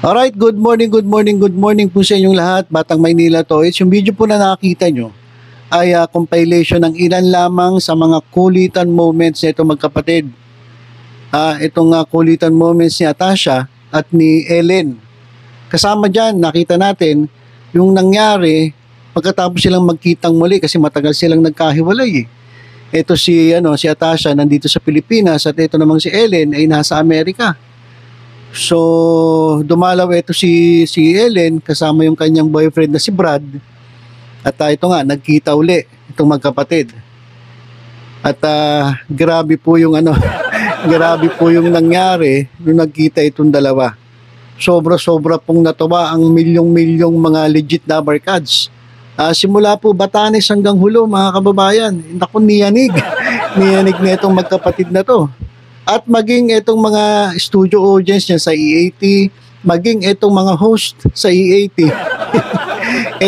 Alright, good morning, good morning, good morning po sa inyong lahat. Batang Maynila to. It's yung video po na nakakita nyo ay compilation ng ilan lamang sa mga kulitan moments na itong magkapatid. Itong kulitan moments ni Atasha at ni Ellen. Kasama dyan, nakita natin yung nangyari pagkatapos silang magkitang muli kasi matagal silang nagkahiwalay. Ito si Atasha nandito sa Pilipinas at ito namang si Ellen ay nasa Amerika. So, dumalaw ito si Ellen kasama yung kanyang boyfriend na si Brad. At ito nga, nagkita uli itong magkapatid. At grabe po yung grabe po yung nangyari nung nagkita itong dalawa. Sobra-sobra pong natawa ang milyong-milyong mga legit na barkads. Simula po Batanes hanggang Hulo, mga kababayan. Naku, niyanig. Niyanig na itong magkapatid na to. At maging itong mga studio audience niya sa EAT, maging itong mga host sa EAT.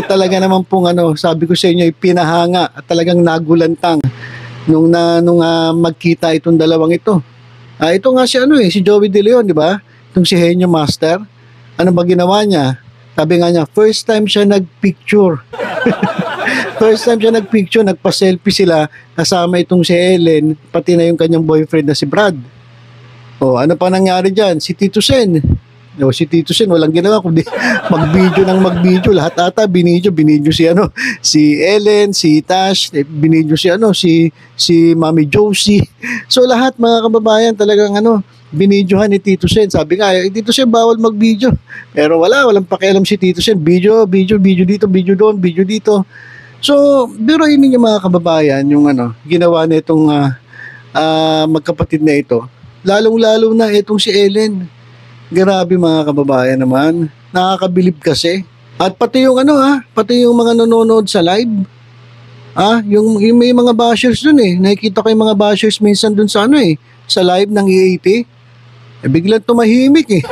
Talaga naman pong sabi ko sa inyo, pinahanga at talagang nagulantang nung magkita itong dalawang ito. Ito nga si Joey De Leon, di ba? Itong si Henyo Master. Ano ba ginawa niya? Sabi nga niya, first time siya nagpicture. First time siya nagpicture, nagpa-selfie sila kasama itong si Ellen, pati na yung kanyang boyfriend na si Brad. Ano pa nangyari dyan? Si Tito Sen. Si Tito Sen, walang ginawa kundi mag-video. Lahat ata binidyo si Ellen, si Tash, binidyo si Mami Josie. So lahat mga kababayan talagang binidyohan ni Tito Sen. Sabi nga, Tito Sen bawal mag-video. Pero walang pakialam si Tito Sen. Video dito, video doon, video dito. So, biruin niyo mga kababayan yung ginawa na itong magkapatid na ito. Lalong-lalo na itong si Ellen. Grabe mga kababayan naman. Nakakabilib kasi. At pati yung pati yung mga nanonood sa live. Yung may mga bashers dun Nakikita ko yung mga bashers minsan dun sa sa live ng EAT. Biglang tumahimik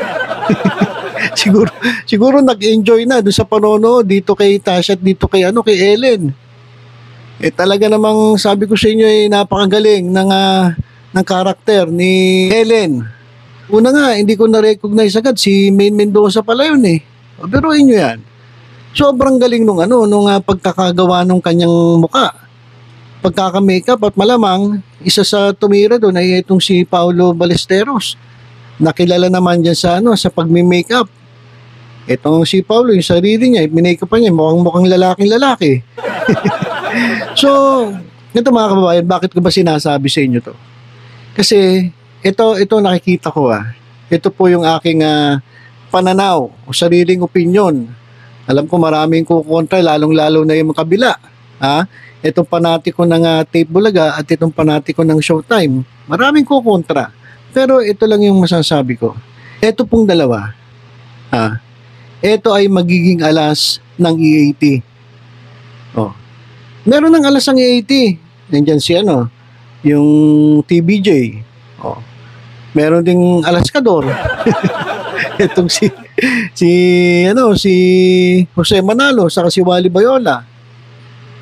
siguro nag-enjoy na doon sa panonood dito kay Tasha at dito kay Ellen. Talaga namang sabi ko sa inyo napakagaling ng karakter ni Ellen. Una nga, hindi ko na-recognize agad si Maine Mendoza pala yun Pero inyo yan. Sobrang galing nung pagkakagawa nung kanyang muka. Pagkaka-makeup at malamang isa sa tumira doon ay itong si Paulo Ballesteros. Nakilala naman dyan sa pagmi-makeup. Itong si Paulo, yung sarili niya, minakeup pa niya, mukhang lalaking-lalaki. So, ito mga kababayan, bakit ko ba sinasabi sa inyo to? Kasi, ito nakikita ko Ito po yung aking pananaw o sariling opinion. Alam ko maraming kukontra, lalong-lalo na yung kabila. Itong panatiko ng Tape Bulaga at itong panatiko ng Showtime. Maraming kukontra. Pero ito lang yung masasabi ko. Ito pong dalawa. Ito ay magiging alas ng EAT. Meron ng alas ng EAT. Nandiyan si yung TBJ. Meron ding alaskador. Itong si Jose Manalo saka si Wally Bayola.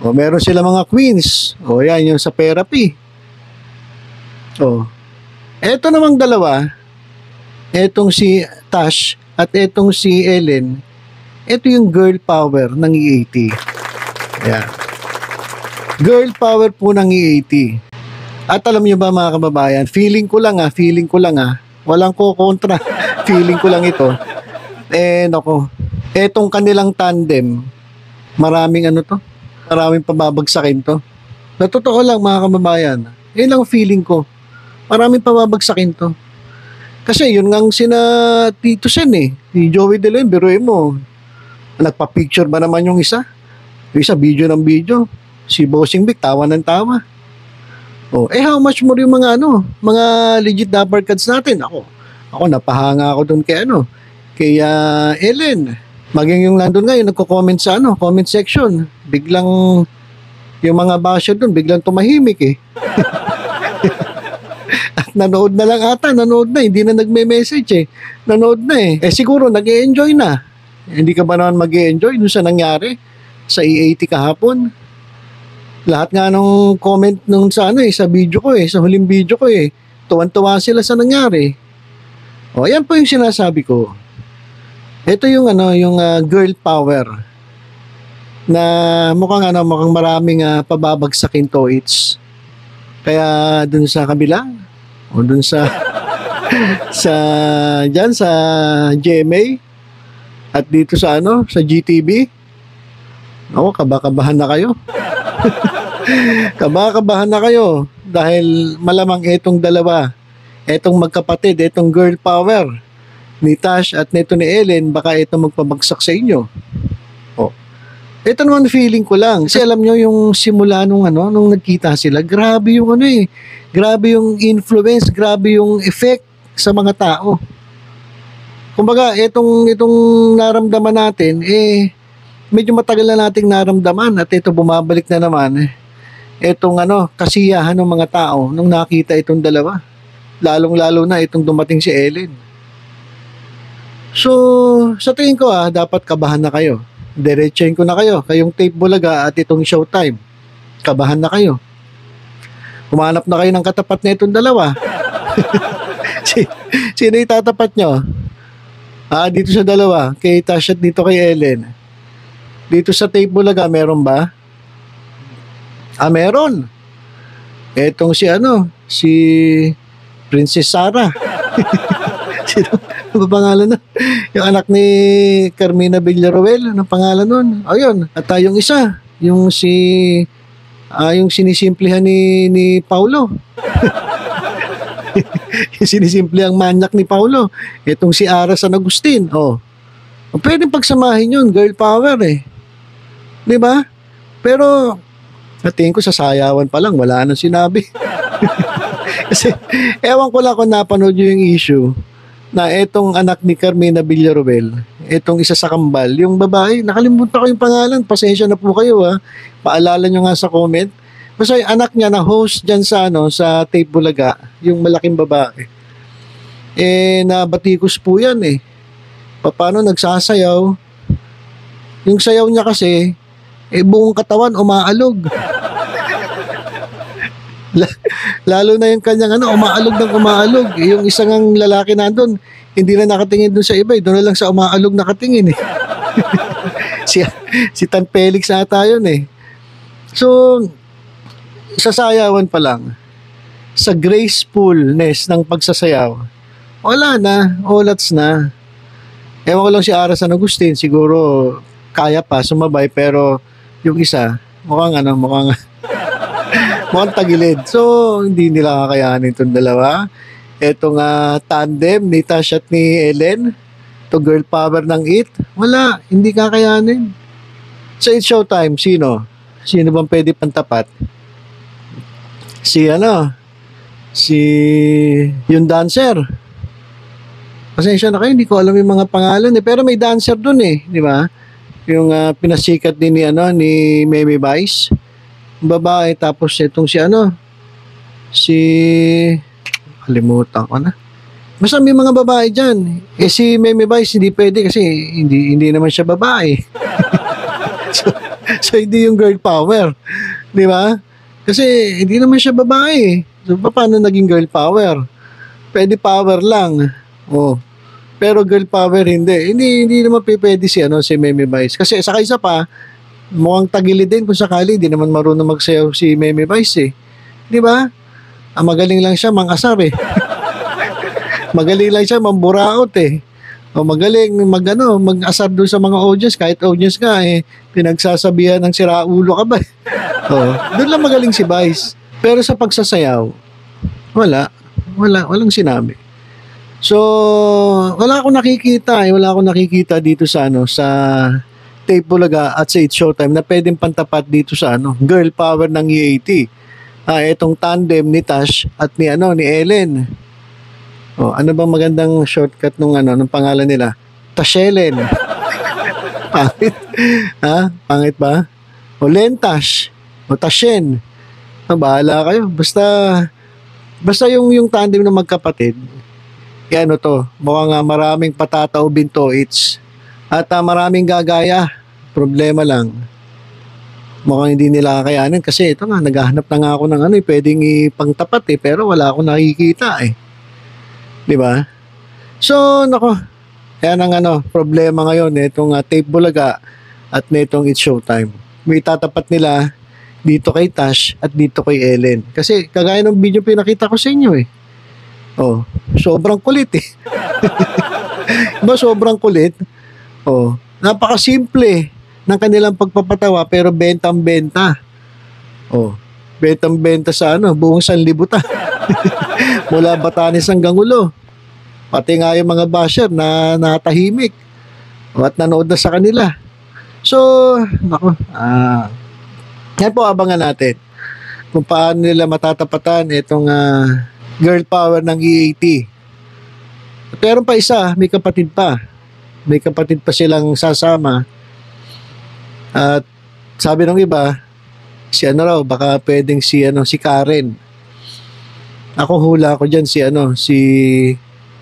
Meron sila mga queens. Yan yung sa therapy. Eto namang dalawa, etong si Tash at etong si Ellen, ito yung girl power ng EAT. Ayan. Girl power po ng EAT. At alam niyo ba mga kababayan, feeling ko lang walang kontra. Feeling ko lang ito. Etong kanilang tandem, maraming maraming pababagsakin to. Sa totoo lang mga kababayan, yun lang feeling ko. Maraming pababagsakin to. Kasi yun ngang sina Tito Sen si Joey De Leon, biruin mo. Nagpa-picture ba naman yung isa? Yung isa video ng video. Si Bossing Vic, tawa ng tawa. How much more yung mga mga legit na barkads natin? Ako napahanga ako dun kay Ellen. Maging yung nandun nga, yung nagko-comment sa comment section. Biglang yung mga basher dun, biglang tumahimik At nanood na lang ata, hindi na nagme-message Nanood na siguro nag-e-enjoy na. Hindi ka ba naman mag-e-enjoy dun sa nangyari sa EAT kahapon? Lahat nga nung comment nung sa sa video ko sa huling video ko tuwan-tuwa sila sa nangyari. Yan po yung sinasabi ko. Ito yung ano, yung girl power na mukhang maraming pababagsakin toits. Kaya dun sa kabila o dun sa sa diyan sa GMA at dito sa ano, sa GTV, ako kabakabahan na kayo. Kabakabahan na kayo dahil malamang itong dalawa, itong magkapatid, itong girl power ni Tash at nito ni Ellen, baka ito magpabagsak sa inyo. Oh. Ito naman feeling ko lang. Kasi alam nyo yung simula nung ano, nung nagkita sila, grabe yung ano eh. Grabe yung influence, grabe yung effect sa mga tao. Kumbaga, itong naramdaman natin, medyo matagal na nating naramdaman at ito bumabalik na naman. Itong ano, kasiyahan ng mga tao nung nakita itong dalawa. Lalong-lalo na itong dumating si Ellen. So, sa tingin ko dapat kabahan na kayo. Diretsahin ko na kayo. Kayong Tape Bulaga at itong Showtime. Kabahan na kayo. Humanap na kayo ng katapat na itong dalawa. Sino itatapat nyo? Dito sa dalawa. Kay Tash at dito kay Ellen. Dito sa Tape Bulaga, meron ba? Meron. Etong si si Princess Sarah. Sino? Ano ba pangalan na? Yung anak ni Carmina Villaruel, anong pangalan nun? Ayun. At yung isa, yung yung sinisimplihan ni Paulo. Yung sinisimplihang manyak ni Paulo. Itong si Ara San Agustin. Pwedeng pagsamahin yun, girl power eh. Di ba? Pero, tingin ko sa sayawan pa lang, wala nang sinabi. Kasi, ewan ko lang kung napanood nyo yung issue na etong anak ni Carmina Villaruel, etong isa sa kambal, yung babae, nakalimutan ko yung pangalan, pasensya na po kayo paalala nyo nga sa comment. Basta yung anak niya na host dyan sa, sa Tape Bulaga, yung malaking babae. Nabatikos po yan Paano nagsasayaw? Yung sayaw niya kasi, buong katawan umaalog. Lalo na yung kanyang umaalog ng umaalog. Yung isang lalaki nandun, hindi na nakatingin dun sa iba. Doon na lang sa umaalog nakatingin si Tan Felix ata yun So, sa sayawan pa lang, sa gracefulness ng pagsasayaw, wala na, olats na. Ewan ko lang si Ara San Agustin, siguro kaya pa sumabay, pero yung isa, mukhang mukhang tagilid. So, hindi nila kakayanin itong dalawa. Itong tandem ni Tash at ni Ellen, itong girl power ng It, wala, hindi kakayanin. Sa It's Showtime, sino? Sino bang pwede pantapat? Si yung dancer. Pasensya na kayo, hindi ko alam yung mga pangalan pero may dancer dun di ba? Yung pinasikat din ni Meme Vice. Babae, tapos itong si kalimutan ko na. Basta may mga babae dyan. Si Meme Vice hindi pwede kasi hindi naman siya babae. so hindi yung girl power. Di ba? Kasi hindi naman siya babae. So paano naging girl power? Pwede power lang. Pero girl power hindi. Hindi naman pwede si Meme Vice. Kasi saka isa pa, mukhang tagilid din kung sakali, hindi naman marunong magsayaw si Meme Vice Di ba? Magaling lang siya mang-asar Magaling lang siya mamburaot magaling mag-asar doon sa mga audience, kahit audience nga pinagsasabihan ng siraulo ka ba? Doon lang magaling si Vice. Pero sa pagsasayaw, walang sinabi. So, wala akong nakikita dito sa sa Tape Bulaga at sa It's Showtime na pwedeng pantapat dito sa girl power ng EAT. Itong tandem ni Tash at ni Ellen. Ano bang magandang shortcut nung pangalan nila? Tashellen. Pangit. Pangit ba? Lentash. Tashen. Bahala kayo. Basta yung tandem ng magkapatid, mukhang maraming patataw binto at maraming gagaya. Problema lang, mukhang hindi nila kakayanin kasi ito nga, naghahanap na nga ako ng pwedeng ipangtapat pero wala akong nakikita Di ba? So, Kaya ang problema ngayon nitong Tape Bulaga at nitong It's Showtime. May tatapat nila dito kay Tash at dito kay Ellen. Kasi kagaya ng video pinakita ko sa inyo eh. Oh, sobrang kulit eh. Diba sobrang kulit? Oh, napakasimple ng kanilang pagpapatawa pero bentang-benta. Oh, bentang-benta sa buong sanlibutan. Mula Batanes hanggang Ulo. Pati nga yung mga basher na natahimik at nanood na sa kanila. So, nako, yan po abangan natin kung paano nila matatapatan itong girl power ng EAT. Pero pa isa, may kapatid pa. May kapatid pa silang sasama. At sabi ng iba, si raw, baka pwedeng si Karen. Ako hula ko diyan si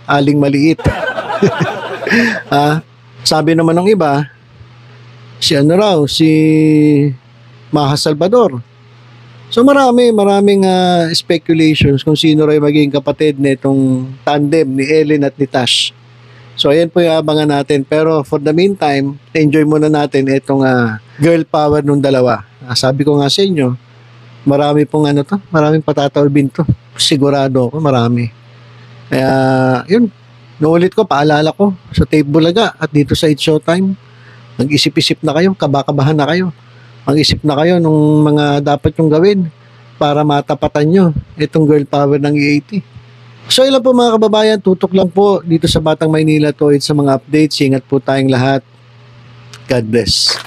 Aling Maliit. Sabi naman ng iba, si si Maha Salvador. So maraming speculations kung sino raw magiging kapatid nitong tandem ni Ellen at ni Tash. So ayan po yung abangan natin. Pero for the meantime, enjoy muna natin itong girl power nung dalawa. Sabi ko nga sa inyo, marami pong maraming patatawibin to. Sigurado ako, marami. Kaya, yun, naulit ko, paalala ko sa Tape Bulaga at dito sa It's Showtime. Mag-isip-isip na kayo, kabakabahan na kayo. Mag-isip na kayo nung mga dapat yung gawin para matapatan nyo itong girl power ng EAT. So, ilan po mga kababayan, tutok lang po dito sa Batang Maynila to sa mga updates. Ingat po tayong lahat. God bless.